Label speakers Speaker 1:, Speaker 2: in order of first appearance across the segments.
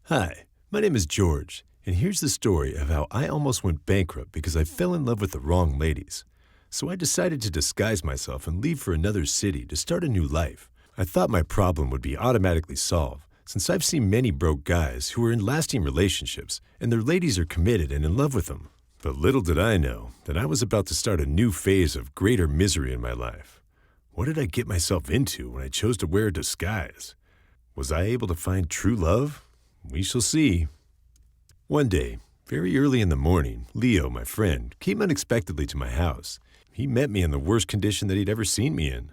Speaker 1: Hi, my name is George, and here's the story of how I almost went bankrupt because I fell in love with the wrong ladies. So I decided to disguise myself and leave for another city to start a new life. I thought my problem would be automatically solved, since I've seen many broke guys who are in lasting relationships and their ladies are committed and in love with them. But little did I know that I was about to start a new phase of greater misery in my life. What did I get myself into when I chose to wear a disguise? Was I able to find true love? We shall see. One day, very early in the morning, Leo, my friend, came unexpectedly to my house. He met me in the worst condition that he'd ever seen me in.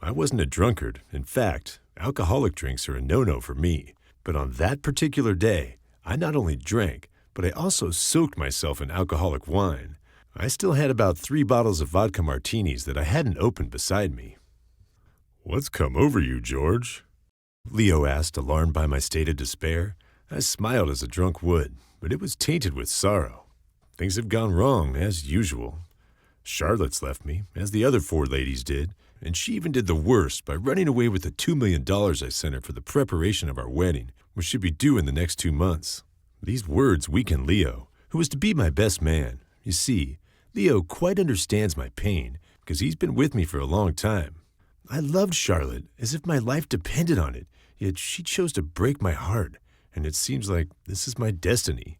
Speaker 1: I wasn't a drunkard. In fact, alcoholic drinks are a no-no for me. But on that particular day, I not only drank, but I also soaked myself in alcoholic wine. I still had about 3 bottles of vodka martinis that I hadn't opened beside me. "What's come over you, George?" Leo asked, alarmed by my state of despair. I smiled as a drunk would, but it was tainted with sorrow. Things have gone wrong, as usual. Charlotte's left me, as the other 4 ladies did, and she even did the worst by running away with the $2 million I sent her for the preparation of our wedding, which should be due in the next 2 months. These words weakened Leo, who was to be my best man. You see, Leo quite understands my pain, because he's been with me for a long time. I loved Charlotte as if my life depended on it, yet she chose to break my heart. And it seems like this is my destiny.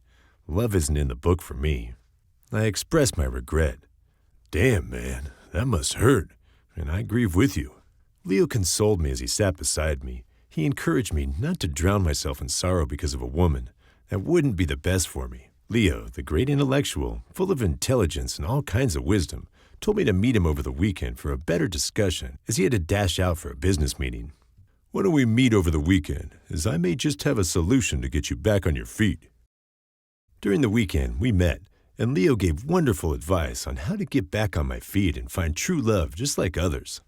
Speaker 1: Love isn't in the book for me. I expressed my regret. "Damn, man, that must hurt, and I grieve with you." Leo consoled me as he sat beside me. He encouraged me not to drown myself in sorrow because of a woman. That wouldn't be the best for me. Leo, the great intellectual, full of intelligence and all kinds of wisdom, told me to meet him over the weekend for a better discussion, as he had to dash out for a business meeting. "Why don't we meet over the weekend, as I may just have a solution to get you back on your feet." During the weekend, we met, and Leo gave wonderful advice on how to get back on my feet and find true love just like others.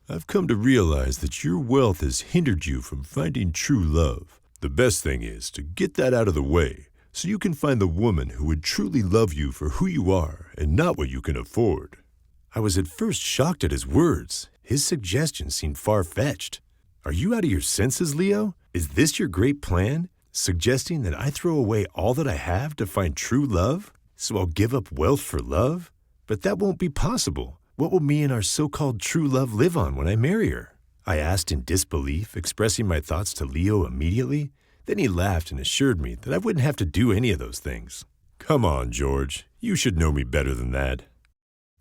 Speaker 1: "I've come to realize that your wealth has hindered you from finding true love. The best thing is to get that out of the way, so you can find the woman who would truly love you for who you are and not what you can afford." I was at first shocked at his words. His suggestion seemed far-fetched. "Are you out of your senses, Leo? Is this your great plan? Suggesting that I throw away all that I have to find true love? So I'll give up wealth for love? But that won't be possible. What will me and our so-called true love live on when I marry her?" I asked in disbelief, expressing my thoughts to Leo immediately. Then he laughed and assured me that I wouldn't have to do any of those things. "Come on, George. You should know me better than that."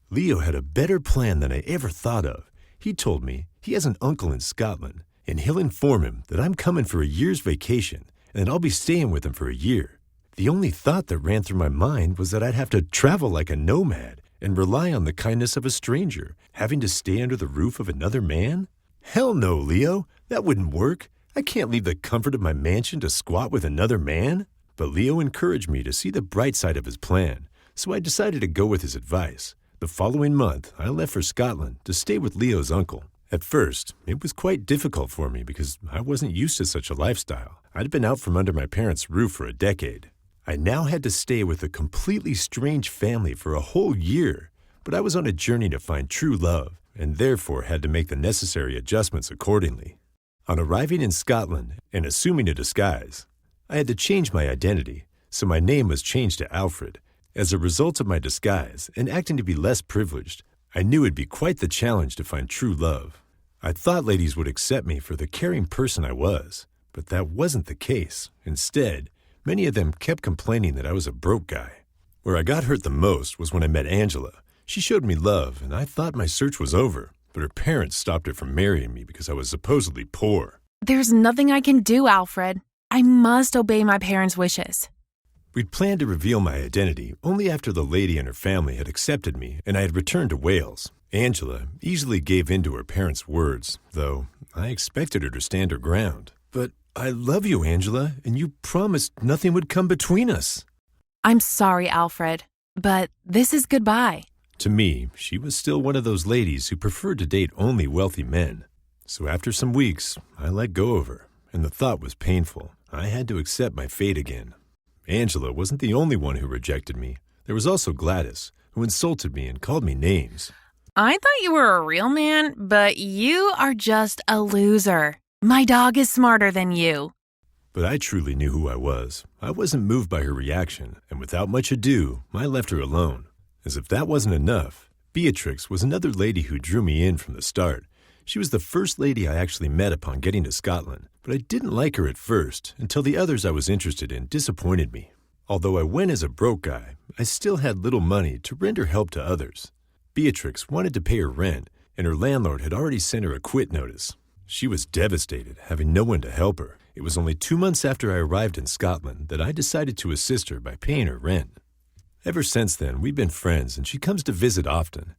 Speaker 1: Leo had a better plan than I ever thought of. He told me he has an uncle in Scotland, and he'll inform him that I'm coming for a year's vacation and that I'll be staying with him for a year. The only thought that ran through my mind was that I'd have to travel like a nomad and rely on the kindness of a stranger, having to stay under the roof of another man? Hell no, Leo. That wouldn't work. I can't leave the comfort of my mansion to squat with another man. But Leo encouraged me to see the bright side of his plan, so I decided to go with his advice. The following month, I left for Scotland to stay with Leo's uncle. At first, it was quite difficult for me because I wasn't used to such a lifestyle. I'd been out from under my parents' roof for a decade. I now had to stay with a completely strange family for a whole year, but I was on a journey to find true love, and therefore had to make the necessary adjustments accordingly. On arriving in Scotland and assuming a disguise, I had to change my identity, so my name was changed to Alfred. As a result of my disguise and acting to be less privileged, I knew it'd be quite the challenge to find true love. I thought ladies would accept me for the caring person I was, but that wasn't the case. Instead, many of them kept complaining that I was a broke guy. Where I got hurt the most was when I met Angela. She showed me love, and I thought my search was over, but her parents stopped her from marrying me because I was supposedly poor.
Speaker 2: "There's nothing I can do, Alfred. I must obey my parents' wishes."
Speaker 1: We'd planned to reveal my identity only after the lady and her family had accepted me and I had returned to Wales. Angela easily gave in to her parents' words, though I expected her to stand her ground. "But I love you, Angela, and you promised nothing would come between us."
Speaker 2: "I'm sorry, Alfred, but this is goodbye."
Speaker 1: To me, she was still one of those ladies who preferred to date only wealthy men. So after some weeks, I let go of her, and the thought was painful. I had to accept my fate again. Angela wasn't the only one who rejected me. There was also Gladys, who insulted me and called me names.
Speaker 2: "I thought you were a real man, but you are just a loser. My dog is smarter than you."
Speaker 1: But I truly knew who I was. I wasn't moved by her reaction, and without much ado, I left her alone. As if that wasn't enough, Beatrix was another lady who drew me in from the start. She was the first lady I actually met upon getting to Scotland, but I didn't like her at first until the others I was interested in disappointed me. Although I went as a broke guy, I still had little money to render help to others. Beatrix wanted to pay her rent, and her landlord had already sent her a quit notice. She was devastated, having no one to help her. It was only 2 months after I arrived in Scotland that I decided to assist her by paying her rent. Ever since then, we've been friends, and she comes to visit often.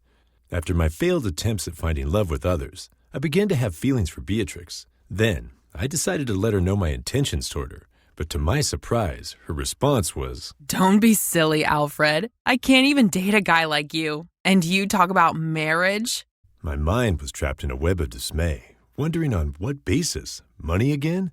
Speaker 1: After my failed attempts at finding love with others, I began to have feelings for Beatrix. Then, I decided to let her know my intentions toward her, but to my surprise, her response was,
Speaker 2: Don't be silly, Alfred. I can't even date a guy like you. And you talk about marriage?
Speaker 1: My mind was trapped in a web of dismay, wondering on what basis. Money again?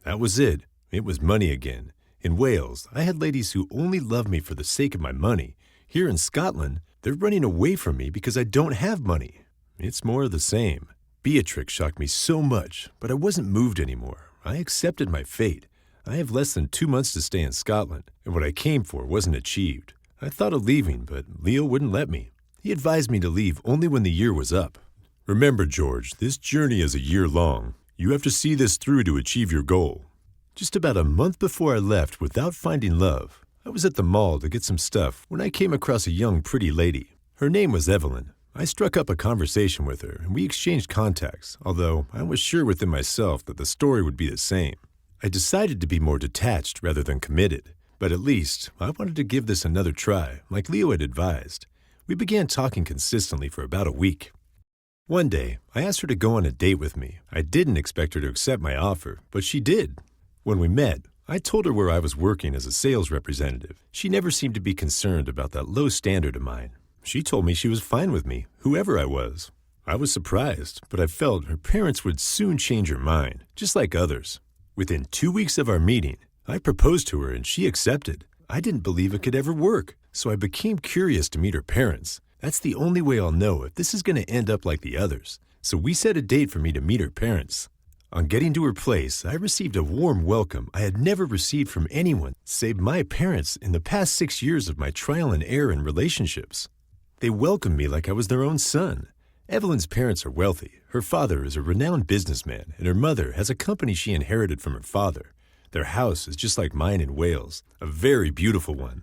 Speaker 1: That was it. It was money again. In Wales, I had ladies who only loved me for the sake of my money. Here in Scotland, they're running away from me because I don't have money. It's more of the same. Beatrix shocked me so much, but I wasn't moved anymore. I accepted my fate. I have less than 2 months to stay in Scotland, and what I came for wasn't achieved. I thought of leaving, but Leo wouldn't let me. He advised me to leave only when the year was up. Remember, George, this journey is a year long. You have to see this through to achieve your goal. Just about a month before I left without finding love, I was at the mall to get some stuff when I came across a young, pretty lady. Her name was Evelyn. I struck up a conversation with her, and we exchanged contacts, although I was sure within myself that the story would be the same. I decided to be more detached rather than committed, but at least I wanted to give this another try, like Leo had advised. We began talking consistently for about a week. One day, I asked her to go on a date with me. I didn't expect her to accept my offer, but she did. When we met, I told her where I was working as a sales representative. She never seemed to be concerned about that low standard of mine. She told me she was fine with me, whoever I was. I was surprised, but I felt her parents would soon change her mind, just like others. Within 2 weeks of our meeting, I proposed to her and she accepted. I didn't believe it could ever work, so I became curious to meet her parents. That's the only way I'll know if this is going to end up like the others. So we set a date for me to meet her parents. On getting to her place, I received a warm welcome I had never received from anyone save my parents in the past 6 years of my trial and error in relationships. They welcomed me like I was their own son. Evelyn's parents are wealthy. Her father is a renowned businessman, and her mother has a company she inherited from her father. Their house is just like mine in Wales, a very beautiful one.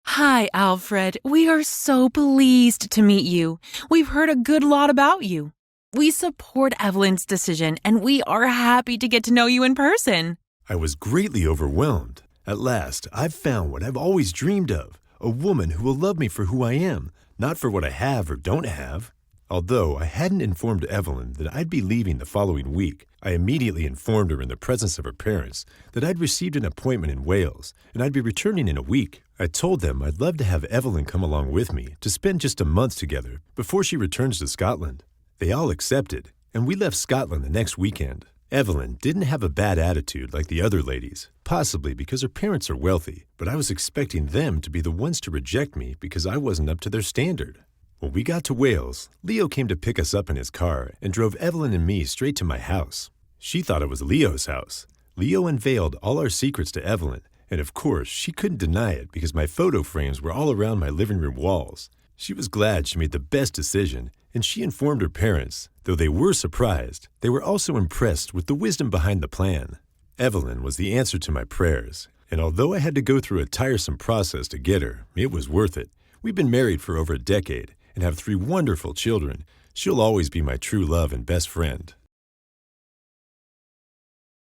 Speaker 2: Hi, Alfred. We are so pleased to meet you. We've heard a good lot about you. We support Evelyn's decision, and we are happy to get to know you in person.
Speaker 1: I was greatly overwhelmed. At last, I've found what I've always dreamed of, a woman who will love me for who I am, not for what I have or don't have. Although I hadn't informed Evelyn that I'd be leaving the following week, I immediately informed her in the presence of her parents that I'd received an appointment in Wales and I'd be returning in a week. I told them I'd love to have Evelyn come along with me to spend just a month together before she returns to Scotland. They all accepted, and we left Scotland the next weekend. Evelyn didn't have a bad attitude like the other ladies, possibly because her parents are wealthy, but I was expecting them to be the ones to reject me because I wasn't up to their standard. When we got to Wales, Leo came to pick us up in his car and drove Evelyn and me straight to my house. She thought it was Leo's house. Leo unveiled all our secrets to Evelyn, and of course, she couldn't deny it because my photo frames were all around my living room walls. She was glad she made the best decision, and she informed her parents. Though they were surprised, they were also impressed with the wisdom behind the plan. Evelyn was the answer to my prayers, and although I had to go through a tiresome process to get her, it was worth it. We've been married for over a decade and have 3 wonderful children. She'll always be my true love and best friend.